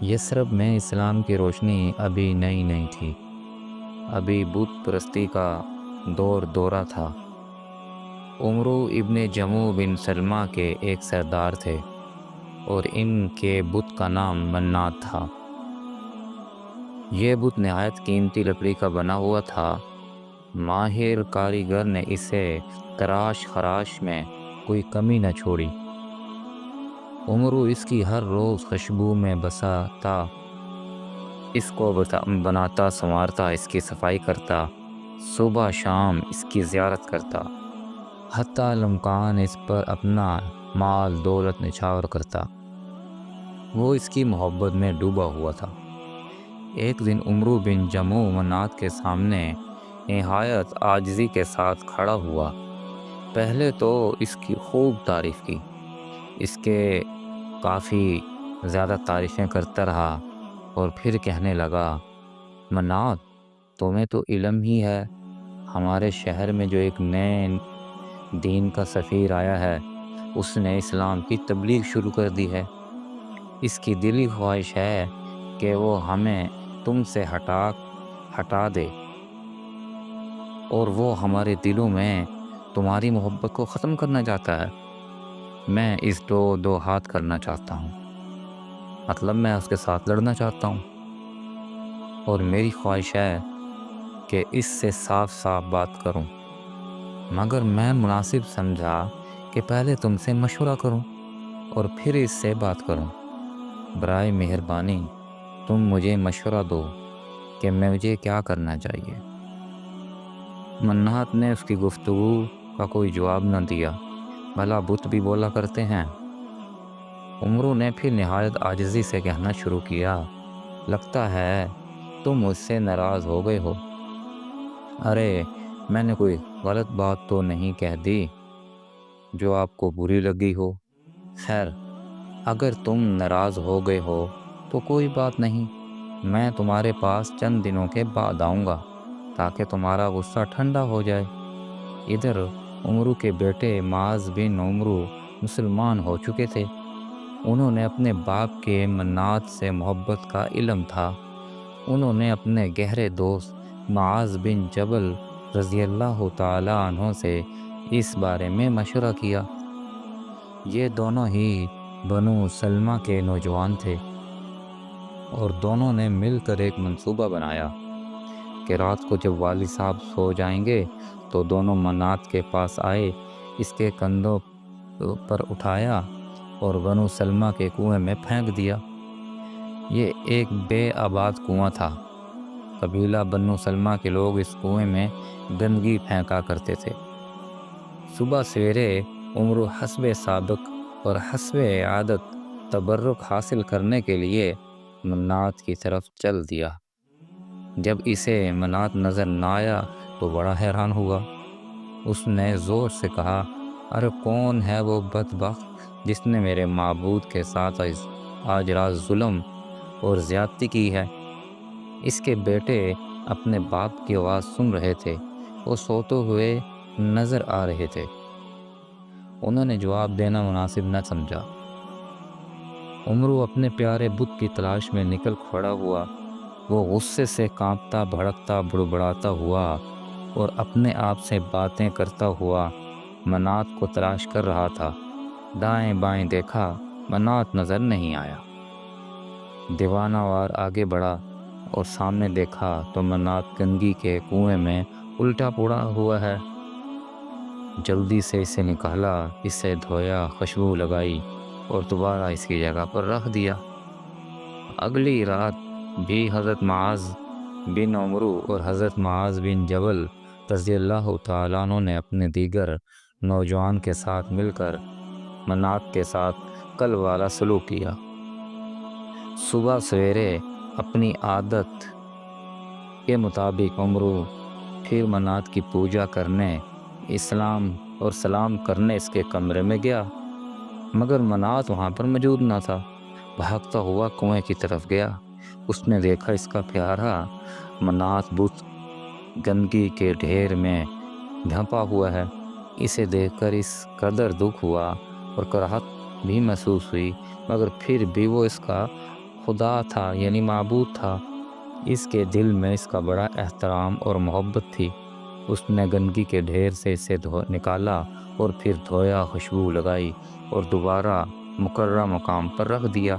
یثرب میں اسلام کی روشنی ابھی نئی نئی تھی۔ ابھی بت پرستی کا دورہ تھا۔ عمرو ابن جموع بن سلمہ کے ایک سردار تھے اور ان کے بت کا نام منات تھا۔ یہ بت نہایت قیمتی لکڑی کا بنا ہوا تھا۔ ماہر کاریگر نے اسے تراش خراش میں کوئی کمی نہ چھوڑی۔ عمرو اس کی ہر روز خوشبو میں بساتا، اس کو بناتا سنوارتا، اس کی صفائی کرتا، صبح شام اس کی زیارت کرتا، حتیٰ الامکان اس پر اپنا مال دولت نچھاور کرتا۔ وہ اس کی محبت میں ڈوبا ہوا تھا۔ ایک دن عمرو بن جموع منات کے سامنے نہایت عاجزی کے ساتھ کھڑا ہوا۔ پہلے تو اس کی خوب تعریف کی، اس کے کافی زیادہ تعریفیں کرتا رہا اور پھر کہنے لگا، منات، تمہیں تو علم ہی ہے، ہمارے شہر میں جو ایک نئے دین کا سفیر آیا ہے، اس نے اسلام کی تبلیغ شروع کر دی ہے۔ اس کی دلی خواہش ہے کہ وہ ہمیں تم سے ہٹا دے اور وہ ہمارے دلوں میں تمہاری محبت کو ختم کرنا چاہتا ہے۔ میں اس دو ہاتھ کرنا چاہتا ہوں، مطلب میں اس کے ساتھ لڑنا چاہتا ہوں، اور میری خواہش ہے کہ اس سے صاف صاف بات کروں، مگر میں مناسب سمجھا کہ پہلے تم سے مشورہ کروں اور پھر اس سے بات کروں۔ برائے مہربانی تم مجھے مشورہ دو کہ مجھے کیا کرنا چاہیے۔ منات نے اس کی گفتگو کا کوئی جواب نہ دیا۔ بھلا بت بھی بولا کرتے ہیں۔ عمرو نے پھر نہایت عاجزی سے کہنا شروع کیا، لگتا ہے تم مجھ سے ناراض ہو گئے ہو۔ ارے میں نے کوئی غلط بات تو نہیں کہہ دی جو آپ کو بری لگی ہو؟ خیر، اگر تم ناراض ہو گئے ہو تو کوئی بات نہیں، میں تمہارے پاس چند دنوں کے بعد آؤں گا تاکہ تمہارا غصہ ٹھنڈا ہو جائے۔ ادھر عمرو کے بیٹے معاذ بن عمرو مسلمان ہو چکے تھے۔ انہوں نے اپنے باپ کے منات سے محبت کا علم تھا۔ انہوں نے اپنے گہرے دوست معاذ بن جبل رضی اللہ تعالیٰ عنہ سے اس بارے میں مشورہ کیا۔ یہ دونوں ہی بنو سلمہ کے نوجوان تھے اور دونوں نے مل کر ایک منصوبہ بنایا کہ رات کو جب والد صاحب سو جائیں گے تو دونوں منات کے پاس آئے، اس کے کندھوں پر اٹھایا اور بنو سلمہ کے کنویں میں پھینک دیا۔ یہ ایک بے آباد کنواں تھا۔ قبیلہ بنو سلمہ کے لوگ اس کنویں میں گندگی پھینکا کرتے تھے۔ صبح سویرے عمرو حسب سابق اور حسب عادت تبرک حاصل کرنے کے لیے منات کی طرف چل دیا۔ جب اسے منات نظر نہ آیا تو بڑا حیران ہوا۔ اس نے زور سے کہا، ارے کون ہے وہ بدبخت جس نے میرے معبود کے ساتھ آج رات ظلم اور زیادتی کی ہے؟ اس کے بیٹے اپنے باپ کی آواز سن رہے تھے، وہ سوتے ہوئے نظر آ رہے تھے۔ انہوں نے جواب دینا مناسب نہ سمجھا۔ عمرو اپنے پیارے بت کی تلاش میں نکل کھڑا ہوا۔ وہ غصے سے کانپتا بھڑکتا بڑبڑاتا ہوا اور اپنے آپ سے باتیں کرتا ہوا منات کو تلاش کر رہا تھا۔ دائیں بائیں دیکھا، منات نظر نہیں آیا۔ دیوانہ وار آگے بڑھا اور سامنے دیکھا تو منات گندگی کے کنویں میں الٹا پڑا ہوا ہے۔ جلدی سے اسے نکالا، اسے دھویا، خوشبو لگائی اور دوبارہ اس کی جگہ پر رکھ دیا۔ اگلی رات بھی حضرت معاذ بن عمرو اور حضرت معاذ بن جبل رضی اللہ تعالیٰ عنہ نے اپنے دیگر نوجوان کے ساتھ مل کر منات کے ساتھ کل والا سلوک کیا۔ صبح سویرے اپنی عادت کے مطابق عمرو پھر منات کی پوجا کرنے، اسلام اور سلام کرنے اس کے کمرے میں گیا، مگر منات وہاں پر موجود نہ تھا۔ بھاگتا ہوا کنویں کی طرف گیا۔ اس نے دیکھا اس کا پیارا منات بت گندگی کے ڈھیر میں ڈھانپا ہوا ہے۔ اسے دیکھ کر اس قدر دکھ ہوا اور کراہت بھی محسوس ہوئی، مگر پھر بھی وہ اس کا خدا تھا یعنی معبود تھا، اس کے دل میں اس کا بڑا احترام اور محبت تھی۔ اس نے گندگی کے ڈھیر سے اسے نکالا اور پھر دھویا، خوشبو لگائی اور دوبارہ مقررہ مقام پر رکھ دیا۔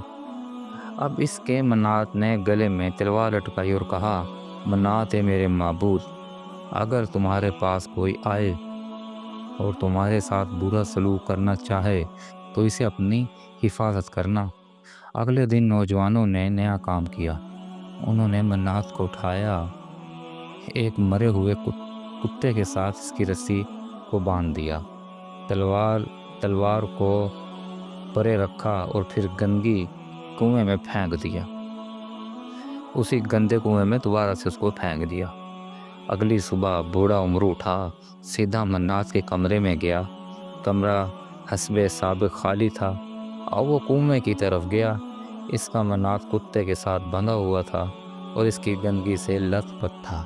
اب اس کے منات نے گلے میں تلوار لٹکائی اور کہا، منات میرے معبود، اگر تمہارے پاس کوئی آئے اور تمہارے ساتھ برا سلوک کرنا چاہے تو اسے اپنی حفاظت کرنا۔ اگلے دن نوجوانوں نے نیا کام کیا۔ انہوں نے منات کو اٹھایا، ایک مرے ہوئے کتے کے ساتھ اس کی رسی کو باندھ دیا، تلوار کو پرے رکھا اور پھر گندگی کنویں میں پھینک دیا۔ اسی گندے کنویں میں دوبارہ سے اس کو پھینک دیا۔ اگلی صبح بوڑھا عمرو اٹھا، سیدھا منات کے کمرے میں گیا۔ کمرہ حسب سابق خالی تھا اور وہ کنویں کی طرف گیا۔ اس کا منات کتے کے ساتھ بندھا ہوا تھا اور اس کی گندگی سے لت پت تھا۔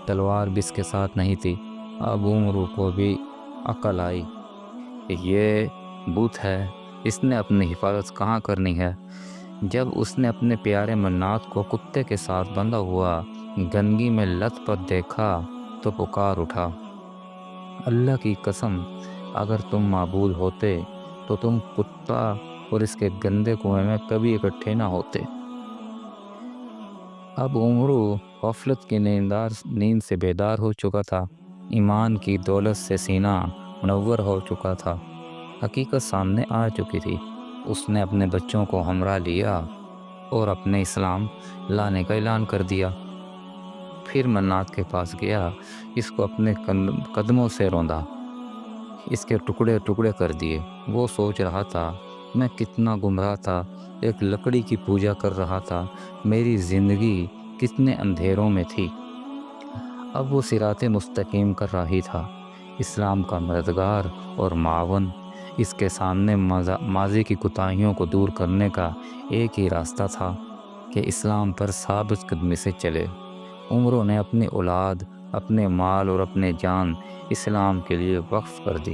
تلوار بھی اس کے ساتھ نہیں تھی۔ اب عمرو کو بھی عقل آئی، یہ بت ہے، اس نے اپنی حفاظت کہاں کرنی ہے۔ جب اس نے اپنے پیارے منات کو کتے کے ساتھ بندھا ہوا گندگی میں لت پت دیکھا تو پکار اٹھا، اللہ کی قسم، اگر تم معبود ہوتے تو تم کتا اور اس کے گندے کنویں میں کبھی اکٹھے نہ ہوتے۔ اب عمرو غفلت کی نیند سے بیدار ہو چکا تھا۔ ایمان کی دولت سے سینہ منور ہو چکا تھا۔ حقیقت سامنے آ چکی تھی۔ اس نے اپنے بچوں کو ہمراہ لیا اور اپنے اسلام لانے کا اعلان کر دیا۔ پھر منات کے پاس گیا، اس کو اپنے قدموں سے روندا، اس کے ٹکڑے ٹکڑے کر دیے۔ وہ سوچ رہا تھا، میں کتنا گمراہ تھا، ایک لکڑی کی پوجا کر رہا تھا، میری زندگی کتنے اندھیروں میں تھی۔ اب وہ صراط مستقیم کا راہی تھا، اسلام کا مددگار اور معاون۔ اس کے سامنے ماضی کی کوتاہیوں کو دور کرنے کا ایک ہی راستہ تھا کہ اسلام پر ثابت قدمی سے چلے۔ عمرو نے اپنی اولاد، اپنے مال اور اپنے جان اسلام کے لیے وقف کر دی۔